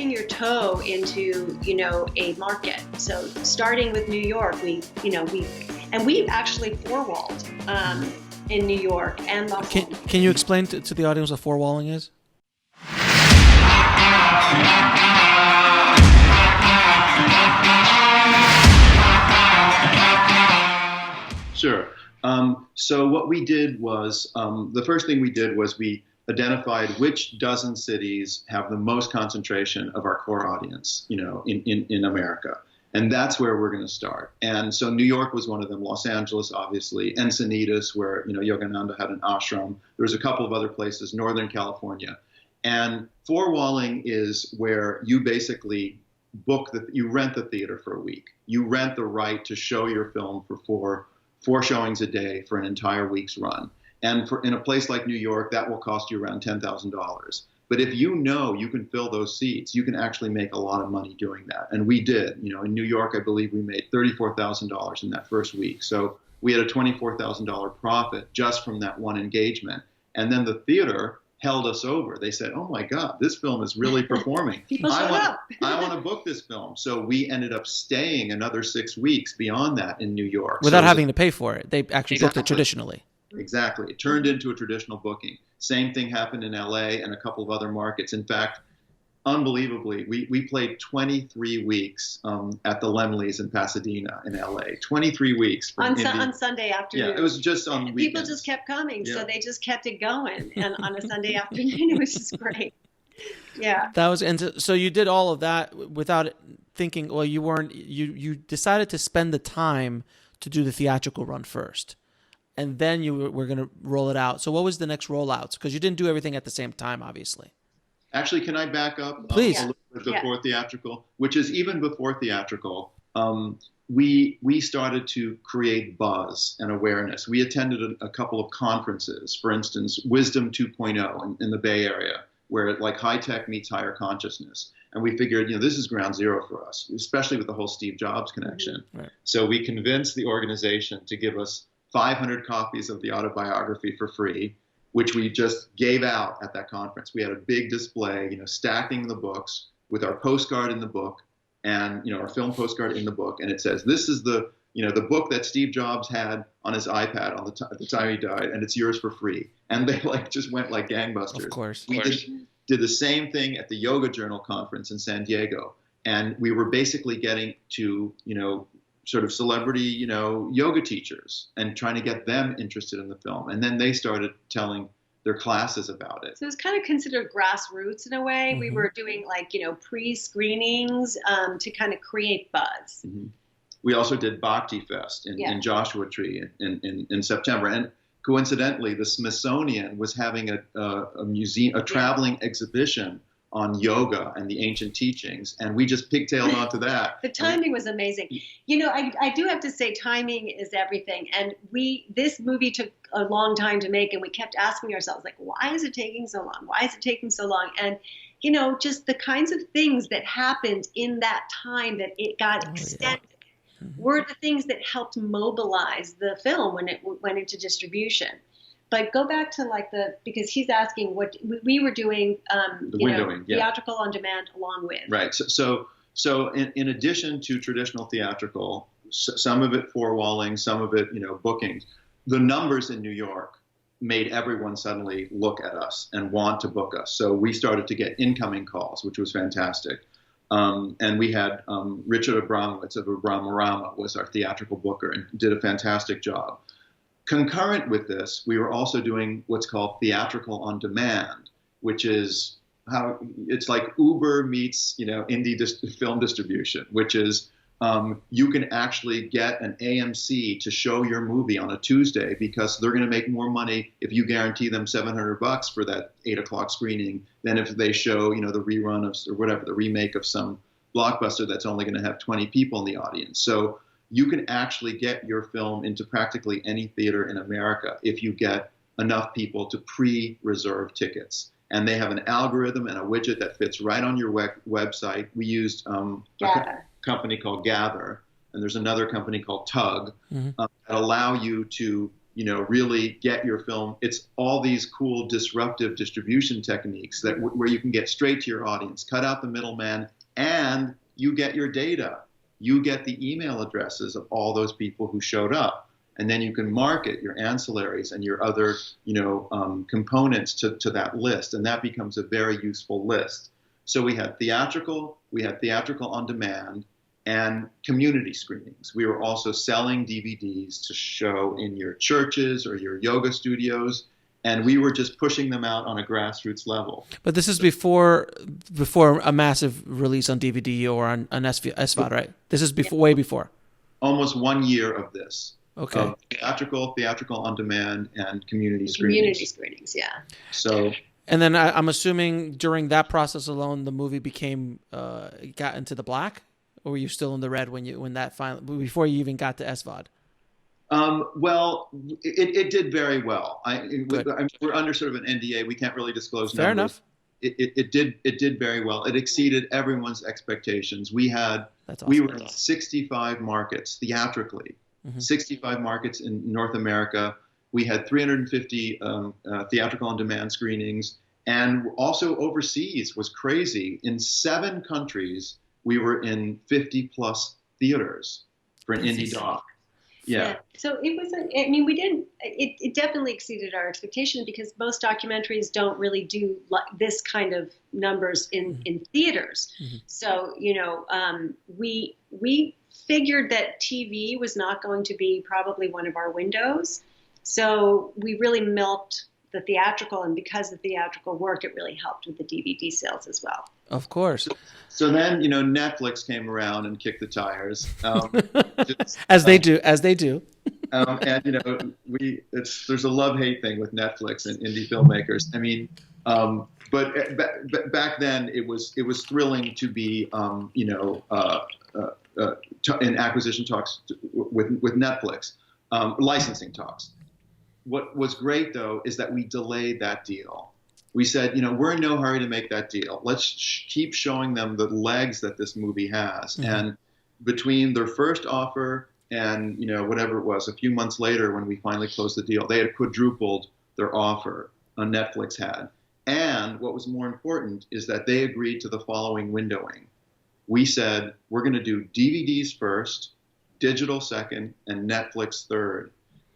dipping your toe into, a market. So starting with New York, we actually four-walled in New York and Buffalo. Can you explain to the audience what four-walling is? Sure. So what we did was, the first thing we did was we identified which dozen cities have the most concentration of our core audience, in America. And that's where we're going to start. And so New York was one of them, Los Angeles, obviously, Encinitas, where, Yogananda had an ashram. There was a couple of other places, Northern California. And four-walling is where you basically you rent the theater for a week. You rent the right to show your film for four showings a day for an entire week's run. And in a place like New York, that will cost you around $10,000. But if you can fill those seats, you can actually make a lot of money doing that. And we did. In New York, I believe we made $34,000 in that first week. So we had a $24,000 profit just from that one engagement. And then the theater held us over. They said, "Oh my God, this film is really performing. I want to book this film." So we ended up staying another 6 weeks beyond that in New York. Without having to pay for it. They actually booked it traditionally. Exactly. It turned into a traditional booking. Same thing happened in LA and a couple of other markets. In fact, unbelievably, we played 23 weeks at the Lemleys in Pasadena in LA. 23 weeks. On Sunday afternoon. Yeah, it was just on weekends. People just kept coming, so they just kept it going. And on a Sunday afternoon, it was just great. Yeah. So you did all of that without thinking, well, you decided to spend the time to do the theatrical run first. And then you were going to roll it out. So what was the next rollouts? Because you didn't do everything at the same time, obviously. Actually, can I back up Please. A little bit before theatrical, which is even before theatrical, we started to create buzz and awareness. We attended a couple of conferences, for instance, Wisdom 2.0 in the Bay Area, where like high tech meets higher consciousness. And we figured, this is ground zero for us, especially with the whole Steve Jobs connection. Mm-hmm. Right. So we convinced the organization to give us 500 copies of the autobiography for free, which we just gave out at that conference. We had a big display, stacking the books with our postcard in the book and, our film postcard in the book. And it says, this is the book that Steve Jobs had on his iPad at the time he died, and it's yours for free. And they just went like gangbusters. Of course. We did the same thing at the Yoga Journal conference in San Diego. And we were basically getting to, sort of celebrity, yoga teachers and trying to get them interested in the film. And then they started telling their classes about it. So it was kind of considered grassroots in a way. Mm-hmm. We were doing pre-screenings to kind of create buzz. Mm-hmm. We also did Bhakti Fest in Joshua Tree in September. And coincidentally, the Smithsonian was having a traveling exhibition on yoga and the ancient teachings, and we just pigtailed onto that. The timing was amazing. I do have to say timing is everything. And this movie took a long time to make, and we kept asking ourselves, why is it taking so long? Why is it taking so long? And, just the kinds of things that happened in that time that it got extended were the things that helped mobilize the film when it went into distribution. But go back to because he's asking what we were doing, the windowing, theatrical on demand along with. Right. So in addition to traditional theatrical, some of it four-walling, some of it, bookings, the numbers in New York made everyone suddenly look at us and want to book us. So we started to get incoming calls, which was fantastic. And we had Richard Abramowitz of Abramarama was our theatrical booker and did a fantastic job. Concurrent with this, we were also doing what's called theatrical on demand, which is how it's like Uber meets, indie film distribution, which is you can actually get an AMC to show your movie on a Tuesday because they're going to make more money if you guarantee them $700 for that 8:00 screening than if they show, the rerun or whatever, the remake of some blockbuster that's only going to have 20 people in the audience. So you can actually get your film into practically any theater in America if you get enough people to pre-reserve tickets. And they have an algorithm and a widget that fits right on your website. We used a company called Gather, and there's another company called Tug that allow you to, really get your film. It's all these cool disruptive distribution techniques where you can get straight to your audience, cut out the middleman, and you get your data. You get the email addresses of all those people who showed up. And then you can market your ancillaries and your other, components to that list. And that becomes a very useful list. So we had theatrical on demand, and community screenings. We were also selling DVDs to show in your churches or your yoga studios, and we were just pushing them out on a grassroots level. But this is before a massive release on DVD or on SVOD, right? This is way before. Almost 1 year of this. Okay. Theatrical on demand, and community screenings. Community screenings, yeah. So. And then I'm assuming during that process alone, the movie got into the black. Or were you still in the red before you even got to SVOD? Well, it did very well. We're under sort of an NDA. We can't really disclose numbers. Fair enough. It did very well. It exceeded everyone's expectations. We were in 65 markets theatrically, 65 markets in North America. We had 350 theatrical on demand screenings, and also overseas was crazy. In 7 countries, we were in 50 plus theaters for an indie doc. Yeah. So it was, it definitely exceeded our expectation, because most documentaries don't really do this kind of numbers in theaters. Mm-hmm. So, we figured that TV was not going to be probably one of our windows. So we really milked the theatrical, and because the theatrical worked, it really helped with the DVD sales as well. Of course. So then, Netflix came around and kicked the tires. As they do. And there's a love-hate thing with Netflix and indie filmmakers. But back then it was thrilling to be in acquisition talks with Netflix, licensing talks. What was great, though, is that we delayed that deal. We said, we're in no hurry to make that deal. Let's keep showing them the legs that this movie has. Mm-hmm. And between their first offer and, whatever it was, a few months later when we finally closed the deal, they had quadrupled their offer Netflix had. And what was more important is that they agreed to the following windowing. We said, we're going to do DVDs first, digital second, and Netflix third.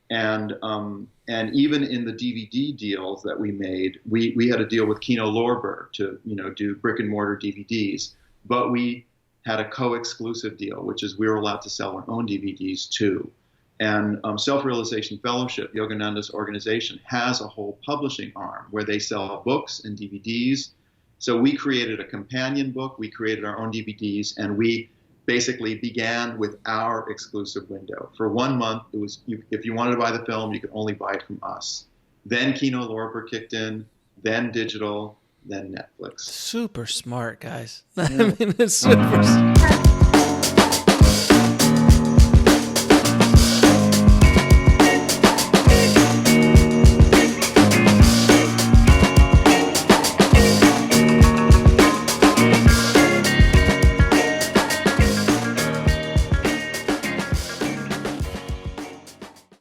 And even in the DVD deals that we made, we had a deal with Kino Lorber to do brick and mortar DVDs, but we had a co-exclusive deal, which is we were allowed to sell our own DVDs too. And Self-Realization Fellowship, Yogananda's organization, has a whole publishing arm where they sell books and DVDs. So we created a companion book, we created our own DVDs, and we basically began with our exclusive window. For 1 month, it was if you wanted to buy the film, you could only buy it from us. Then Kino Lorber kicked in, then digital, then Netflix. Super smart, guys. I mean, it's super smart.